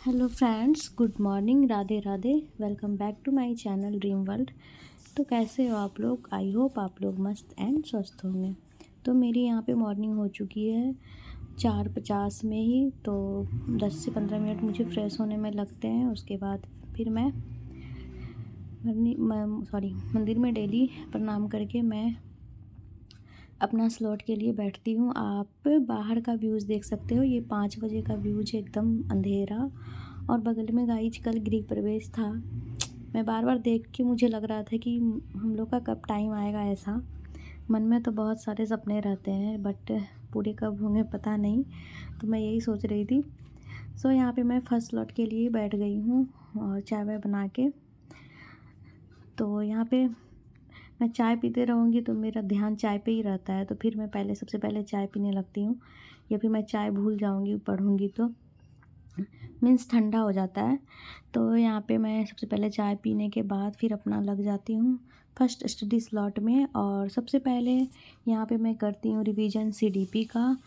Hello friends, good morning, Radhe Radhe. Welcome back to my channel dream world. तो कैसे हो आप लोग? आई होप आप लोग मस्त एंड स्वस्थ होंगे। तो मेरी यहाँ पे मॉर्निंग हो चुकी है 4:50 में ही। तो 10 से 15 मिनट मुझे फ्रेश होने में लगते हैं। उसके बाद फिर मैं मंदिर में डेली प्रणाम करके मैं अपना स्लॉट के लिए बैठती हूँ। आप बाहर का व्यूज़ देख सकते हो। ये 5 बजे का व्यूज है, एकदम अंधेरा। और बगल में गाइज कल गृह प्रवेश था। मैं बार बार देख के मुझे लग रहा था कि हम लोग का कब टाइम आएगा। ऐसा मन में तो बहुत सारे सपने रहते हैं, बट पूरे कब होंगे पता नहीं। तो मैं यही सोच रही थी। यहाँ पे मैं फर्स्ट स्लॉट के लिए बैठ गई हूँ और चाय वाय बना के। तो यहाँ पे मैं चाय पीते रहूँगी तो मेरा ध्यान चाय पे ही रहता है। तो फिर मैं सबसे पहले चाय पीने लगती हूँ, या फिर मैं चाय भूल जाऊँगी पढ़ूँगी तो मीन्स ठंडा हो जाता है। तो यहाँ पे मैं सबसे पहले चाय पीने के बाद फिर अपना लग जाती हूँ फर्स्ट स्टडी स्लॉट में। और सबसे पहले यहाँ पे मैं करती हूँ रिवीजन सीडीपी का।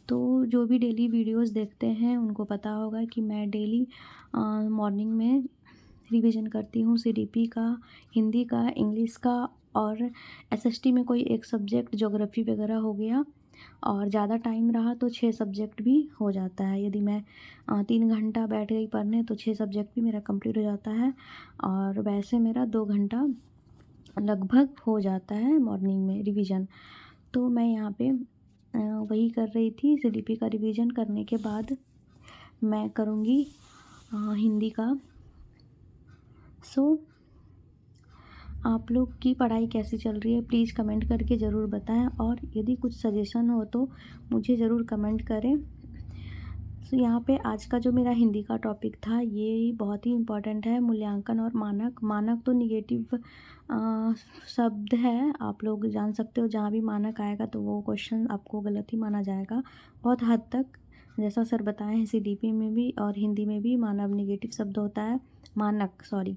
तो जो भी डेली वीडियोस देखते हैं उनको पता होगा कि मैं डेली मॉर्निंग में रिवीजन करती हूँ सीडीपी का, हिंदी का, इंग्लिश का, और एसएसटी में कोई एक सब्जेक्ट ज्योग्राफी वगैरह हो गया। और ज़्यादा टाइम रहा तो 6 सब्जेक्ट भी हो जाता है। यदि मैं 3 घंटा बैठ गई पढ़ने तो 6 सब्जेक्ट भी मेरा कंप्लीट हो जाता है। और वैसे मेरा 2 घंटा लगभग हो जाता है मॉर्निंग में रिवीजन। तो मैं यहाँ पे वही कर रही थी। सीडीपी का रिवीजन करने के बाद मैं करूँगी हिंदी का। आप लोग की पढ़ाई कैसी चल रही है प्लीज़ कमेंट करके ज़रूर बताएं। और यदि कुछ सजेशन हो तो मुझे ज़रूर कमेंट करें। यहाँ पे आज का जो मेरा हिंदी का टॉपिक था ये बहुत ही इम्पोर्टेंट है। मूल्यांकन और मानक। मानक तो निगेटिव शब्द है, आप लोग जान सकते हो। जहाँ भी मानक आएगा तो वो क्वेश्चन आपको गलत ही माना जाएगा बहुत हद तक। जैसा सर बताए हैं सीडीपी में भी और हिंदी में भी मानव निगेटिव शब्द होता है, मानक सॉरी।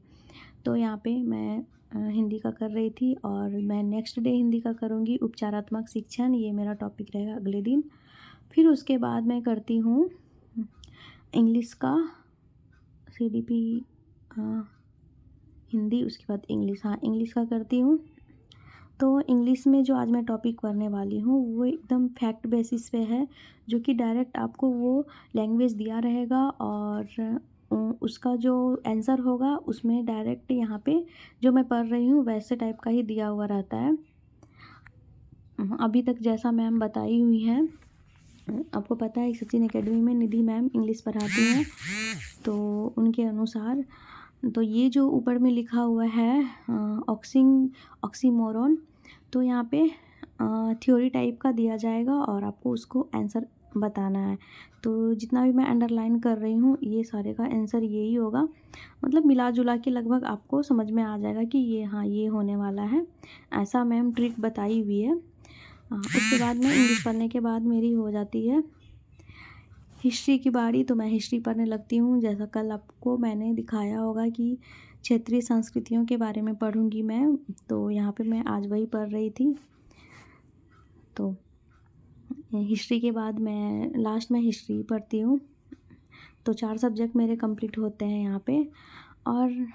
तो यहाँ पे मैं हिंदी का कर रही थी और मैं नेक्स्ट डे हिंदी का करूँगी उपचारात्मक शिक्षण। ये मेरा टॉपिक रहेगा अगले दिन। फिर उसके बाद मैं करती हूँ इंग्लिश का सीडीपी, हिंदी, उसके बाद इंग्लिश। इंग्लिश का करती हूँ। तो इंग्लिश में जो आज मैं टॉपिक करने वाली हूँ वो एकदम फैक्ट बेसिस पे है, जो कि डायरेक्ट आपको वो लैंग्वेज दिया रहेगा और उसका जो आंसर होगा उसमें डायरेक्ट यहाँ पे जो मैं पढ़ रही हूँ वैसे टाइप का ही दिया हुआ रहता है। अभी तक जैसा मैम बताई हुई हैं, आपको पता है सचिन एकेडमी में निधि मैम इंग्लिश पढ़ाती हैं, तो उनके अनुसार तो ये जो ऊपर में लिखा हुआ है ऑक्सीमोरॉन, तो यहाँ पे थ्योरी टाइप का दिया जाएगा और आपको उसको आंसर बताना है। तो जितना भी मैं अंडरलाइन कर रही हूँ ये सारे का आंसर यही होगा। मतलब मिला जुला के लगभग आपको समझ में आ जाएगा कि ये ये होने वाला है। ऐसा मैम ट्रिक बताई हुई है। उसके बाद में इंग्लिश पढ़ने के बाद मेरी हो जाती है हिस्ट्री की बारी। तो मैं हिस्ट्री पढ़ने लगती हूँ। जैसा कल आपको मैंने दिखाया होगा कि क्षेत्रीय संस्कृतियों के बारे में पढ़ूँगी मैं, तो यहाँ पे मैं आज वही पढ़ रही थी। तो हिस्ट्री के बाद मैं लास्ट में हिस्ट्री पढ़ती हूँ। तो 4 सब्जेक्ट मेरे कंप्लीट होते हैं यहाँ पे। और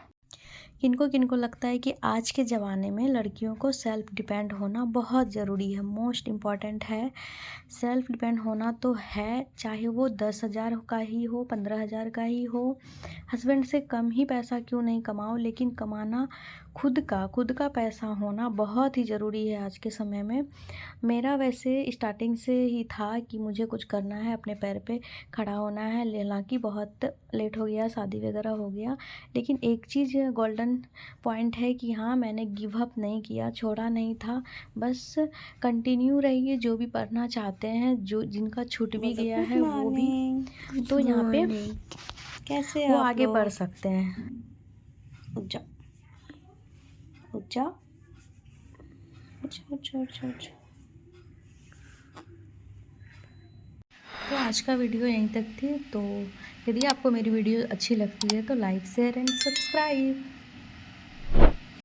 किनको किनको लगता है कि आज के ज़माने में लड़कियों को सेल्फ़ डिपेंड होना बहुत ज़रूरी है, मोस्ट इम्पॉर्टेंट है। सेल्फ़ डिपेंड होना तो है, चाहे वो 10,000 का ही हो, 15,000 का ही हो, हस्बैंड से कम ही पैसा क्यों नहीं कमाओ, लेकिन कमाना खुद का पैसा होना बहुत ही ज़रूरी है आज के समय में। मेरा वैसे स्टार्टिंग से ही था कि मुझे कुछ करना है, अपने पैर पे खड़ा होना है। हालांकि बहुत लेट हो गया, शादी वगैरह हो गया, लेकिन एक चीज़ गोल्डन पॉइंट है कि हाँ मैंने गिव अप नहीं किया, छोड़ा नहीं था। बस कंटिन्यू रहिए, जो भी पढ़ना चाहते हैं, जो जिनका छूट भी गया है वो भी तो यहाँ पे कैसे वो आप आगे लोग? बढ़ सकते हैं। उठ जाओ, उठ जाओ, अच्छा। तो आज का वीडियो यहीं तक थी। तो यदि आपको मेरी वीडियो अच्छी लगती है तो लाइक, शेयर एंड सब्सक्राइब।